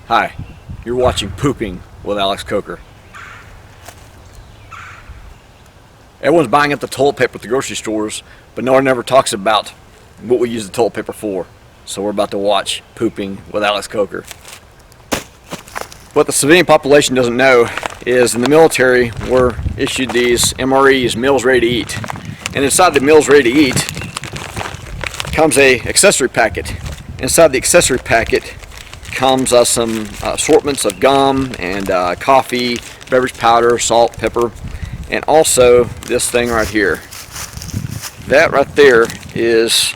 Hi, you're watching Pooping with Alex Coker. Everyone's buying up the toilet paper at the grocery stores, but no one ever talks about what we use the toilet paper for. So we're about to watch Pooping with Alex Coker. What the civilian population doesn't know is in the military we're issued these MREs, meals ready to eat. And inside the meals ready to eat comes a accessory packet. Inside the accessory packet comes some assortments of gum and coffee, beverage powder, salt, pepper, and also this thing right here. That right there is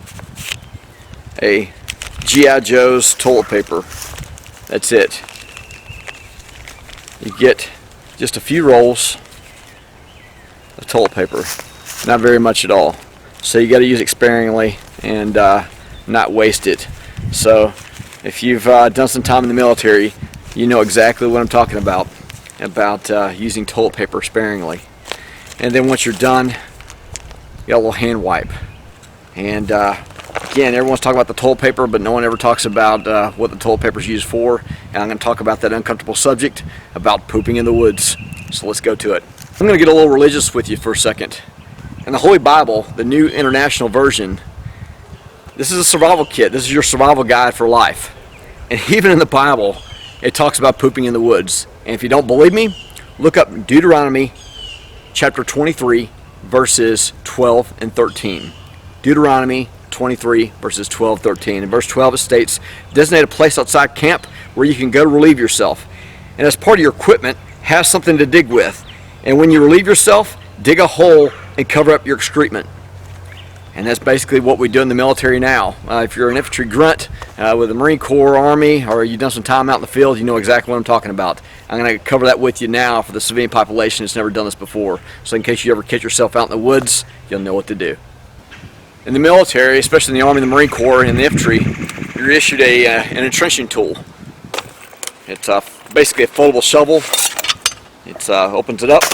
a G.I. Joe's toilet paper. That's it. You get just a few rolls of toilet paper, not very much at all. So you got to use it sparingly and not waste it. So if you've done some time in the military, you know exactly what I'm talking about using toilet paper sparingly. And then once you're done, you got a little hand wipe. And again, everyone's talking about the toilet paper, but no one ever talks about what the toilet paper is used for. And I'm going to talk about that uncomfortable subject about pooping in the woods. So let's go to it. I'm going to get a little religious with you for a second. In the Holy Bible, the New International Version, this is a survival kit. This is your survival guide for life. And even in the Bible, it talks about pooping in the woods. And if you don't believe me, look up Deuteronomy chapter 23, verses 12 and 13. Deuteronomy 23, verses 12, 13. In verse 12 it states, designate a place outside camp where you can go to relieve yourself. And as part of your equipment, have something to dig with. And when you relieve yourself, dig a hole and cover up your excrement. And that's basically what we do in the military now. If you're an infantry grunt with the Marine Corps, Army, or you've done some time out in the field, you know exactly what I'm talking about. I'm going to cover that with you now for the civilian population that's never done this before. So in case you ever catch yourself out in the woods, you'll know what to do. In the military, especially in the Army, the Marine Corps, and the infantry, you're issued an entrenching tool. It's basically a foldable shovel. It opens it up.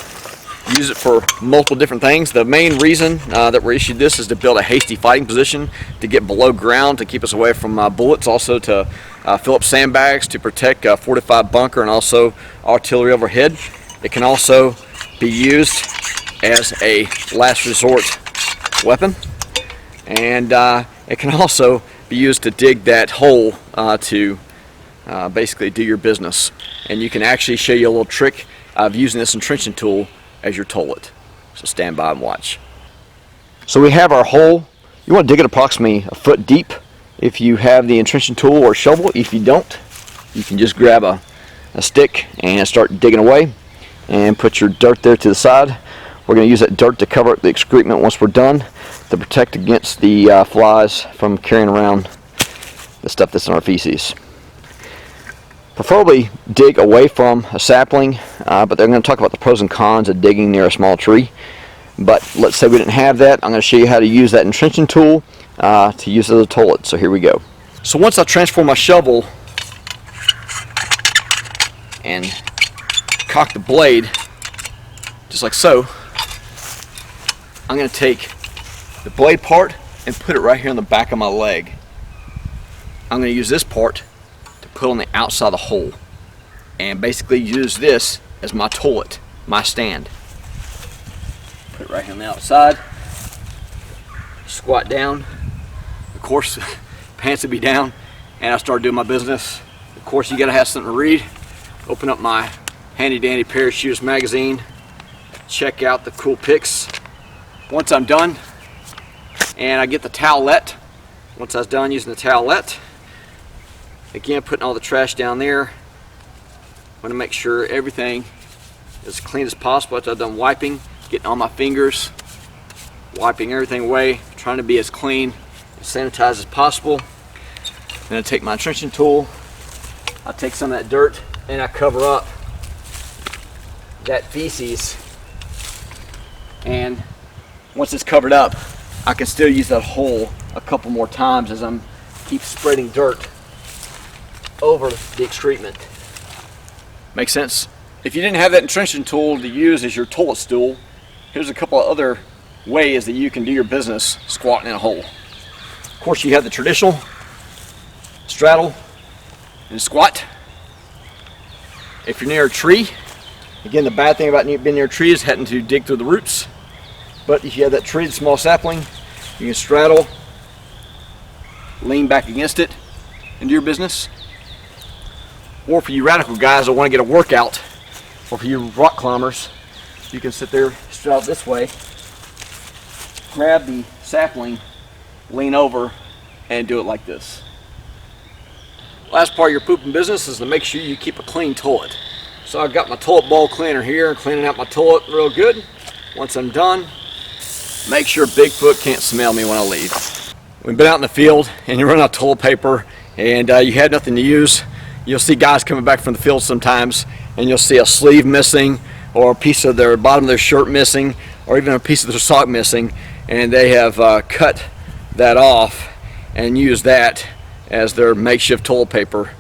Use it for multiple different things. The main reason that we're issued this is to build a hasty fighting position, to get below ground, to keep us away from bullets, also to fill up sandbags, to protect a fortified bunker, and also artillery overhead. It can also be used as a last resort weapon, and it can also be used to dig that hole to basically do your business. And you can actually show you a little trick of using this entrenching tool as your toilet. So stand by and watch. So we have our hole. You want to dig it approximately a foot deep if you have the entrenching tool or shovel. If you don't, you can just grab a stick and start digging away and put your dirt there to the side. We're going to use that dirt to cover up the excrement once we're done, to protect against the flies from carrying around the stuff that's in our feces. Preferably dig away from a sapling, but they're going to talk about the pros and cons of digging near a small tree. But let's say we didn't have that. I'm going to show you how to use that entrenching tool to use as a toilet. So here we go. So once I transfer my shovel and cock the blade, just like so, I'm going to take the blade part and put it right here on the back of my leg. I'm going to use this part put on the outside of the hole and basically use this as my toilet, my stand. Put it right here on the outside, squat down, of course pants would be down, and I start doing my business. Of course you gotta have something to read. Open up my handy dandy Parachutist magazine, check out the cool pics. Once I'm done and I get the towelette, once I was done using the towelette, again, putting all the trash down there. I want to make sure everything is as clean as possible after I've done wiping, getting all my fingers, wiping everything away, trying to be as clean and sanitized as possible. Then I take my entrenching tool, I take some of that dirt and I cover up that feces. And once it's covered up, I can still use that hole a couple more times as I'm keep spreading dirt over the excrement. Make sense? If you didn't have that entrenching tool to use as your toilet stool, here's a couple of other ways that you can do your business squatting in a hole. Of course, you have the traditional straddle and squat. If you're near a tree, again, the bad thing about being near a tree is having to dig through the roots. But if you have that tree, the small sapling, you can straddle, lean back against it, and do your business. Or for you radical guys that want to get a workout, or for you rock climbers, you can sit there, straddle this way, grab the sapling, lean over, and do it like this. Last part of your pooping business is to make sure you keep a clean toilet. So I've got my toilet bowl cleaner here, cleaning out my toilet real good. Once I'm done, make sure Bigfoot can't smell me when I leave. We've been out in the field and you run out of toilet paper and you had nothing to use. You'll see guys coming back from the field sometimes and you'll see a sleeve missing or a piece of their bottom of their shirt missing or even a piece of their sock missing, and they have cut that off and used that as their makeshift toilet paper.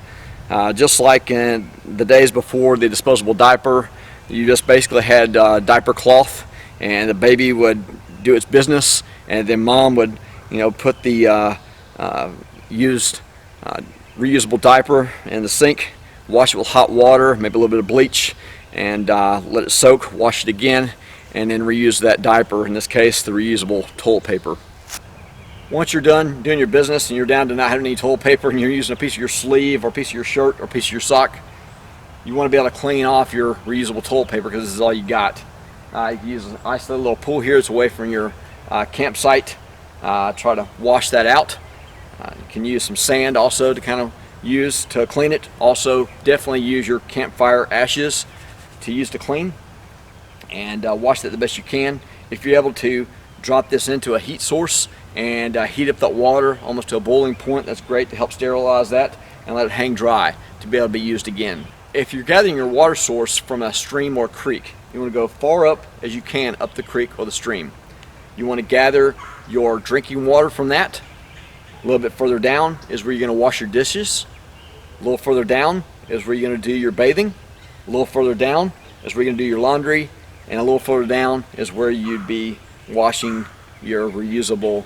Just like in the days before the disposable diaper, you just basically had diaper cloth and the baby would do its business and then mom would, you know, put the used reusable diaper in the sink, wash it with hot water, maybe a little bit of bleach, and let it soak, wash it again, and then reuse that diaper, in this case the reusable toilet paper. Once you're done doing your business and you're down to not having any toilet paper and you're using a piece of your sleeve or a piece of your shirt or a piece of your sock, you want to be able to clean off your reusable toilet paper because this is all you got. You use an isolated little pool here. It's away from your campsite. Try to wash that out. You can use some sand also to kind of use to clean it. Also, definitely use your campfire ashes to use to clean, and wash that the best you can. If you're able to drop this into a heat source and heat up that water almost to a boiling point, that's great to help sterilize that and let it hang dry to be able to be used again. If you're gathering your water source from a stream or creek, you want to go far up as you can up the creek or the stream. You want to gather your drinking water from that. A little bit further down is where you're going to wash your dishes. A little further down is where you're going to do your bathing. A little further down is where you're going to do your laundry. And a little further down is where you'd be washing your reusable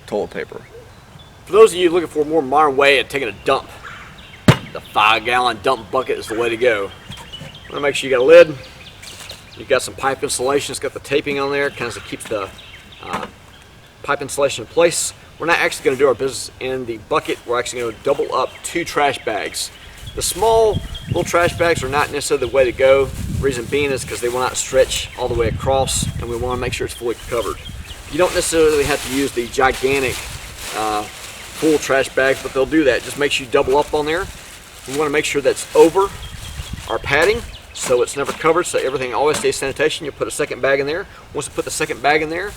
toilet paper. For those of you looking for a more modern way of taking a dump, the 5-gallon dump bucket is the way to go. Want to make sure you got a lid. You've got some pipe insulation. It's got the taping on there. It kind of keeps the pipe insulation in place. We're not actually going to do our business in the bucket. We're actually going to double up 2 trash bags. The small little trash bags are not necessarily the way to go. The reason being is because they will not stretch all the way across, and we want to make sure it's fully covered. You don't necessarily have to use the gigantic full trash bags, but they'll do that. Just make sure you double up on there. We want to make sure that's over our padding, so it's never covered, so everything always stays sanitation. You put a second bag in there. Once you put the second bag in there,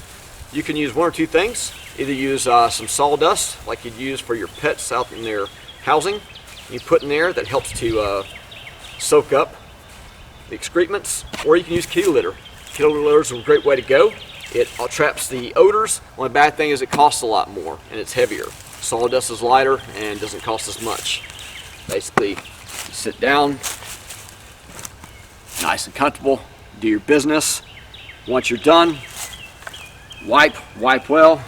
you can use one or two things. Either use some sawdust, like you'd use for your pets out in their housing. You put in there that helps to soak up the excrements, or you can use kitty litter. Kitty litter is a great way to go. It traps the odors. Only bad thing is it costs a lot more and it's heavier. Sawdust is lighter and doesn't cost as much. Basically, you sit down, nice and comfortable, do your business. Once you're done, wipe well,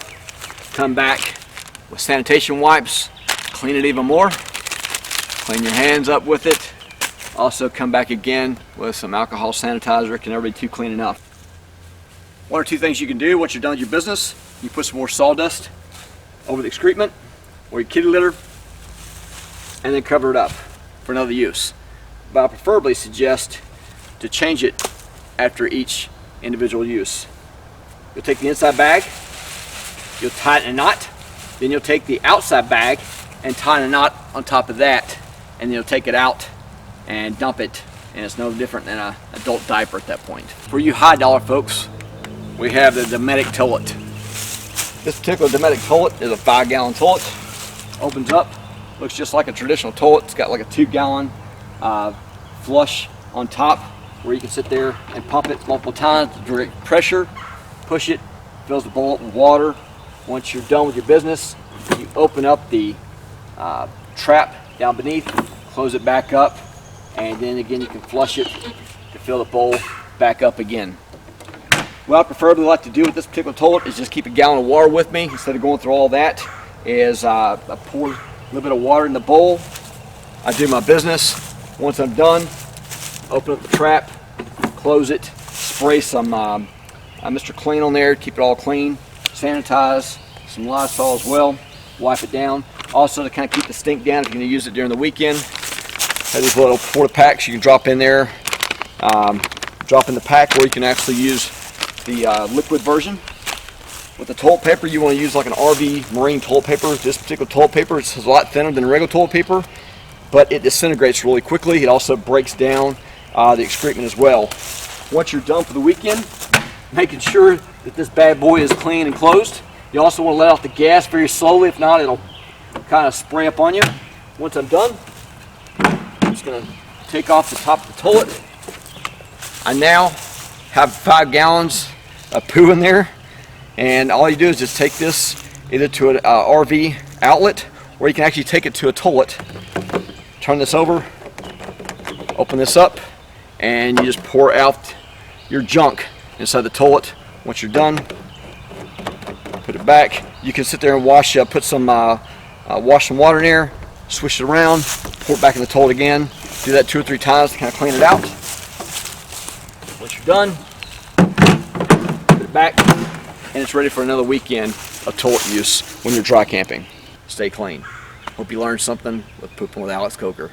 come back with sanitation wipes, clean it even more, clean your hands up with it. Also come back again with some alcohol sanitizer. It can never be too clean enough. One or two things you can do once you're done with your business: you put some more sawdust over the excrement or your kitty litter and then cover it up for another use. But I preferably suggest to change it after each individual use. You'll take the inside bag, you'll tighten a knot, then you'll take the outside bag and tie a knot on top of that, and then you'll take it out and dump it, and it's no different than an adult diaper at that point. For you high dollar folks, we have the Dometic Toilet. This particular Dometic Toilet is a 5-gallon toilet. Opens up, looks just like a traditional toilet. It's got like a 2-gallon flush on top where you can sit there and pump it multiple times to direct pressure, push it, fills the bowl up with water. Once you're done with your business, you open up the trap down beneath, close it back up, and then again you can flush it to fill the bowl back up again. What I preferably like to do with this particular toilet is just keep a gallon of water with me instead of going through all that. I pour a little bit of water in the bowl, I do my business. Once I'm done, open up the trap, close it, spray some Mr. Clean on there to keep it all clean, sanitize, some Lysol as well, wipe it down. Also to kind of keep the stink down if you're going to use it during the weekend. Have these little porta packs you can drop in there, drop in the pack, or you can actually use the liquid version. With the toilet paper, you want to use like an RV marine toilet paper. This particular toilet paper is a lot thinner than regular toilet paper, but it disintegrates really quickly. It also breaks down the excrement as well. Once you're done for the weekend, making sure that this bad boy is clean and closed. You also want to let off the gas very slowly. If not, it'll kind of spray up on you. Once I'm done, I'm just going to take off the top of the toilet. I now have 5 gallons of poo in there. And all you do is just take this either to an RV outlet, or you can actually take it to a toilet. Turn this over, open this up, and you just pour out your junk inside the toilet. Once you're done, put it back. You can sit there and wash put some wash some water in there, swish it around, pour it back in the toilet again. Do that 2 or 3 times to kind of clean it out. Once you're done, put it back, and it's ready for another weekend of toilet use when you're dry camping. Stay clean. Hope you learned something with Pooping with Alex Coker.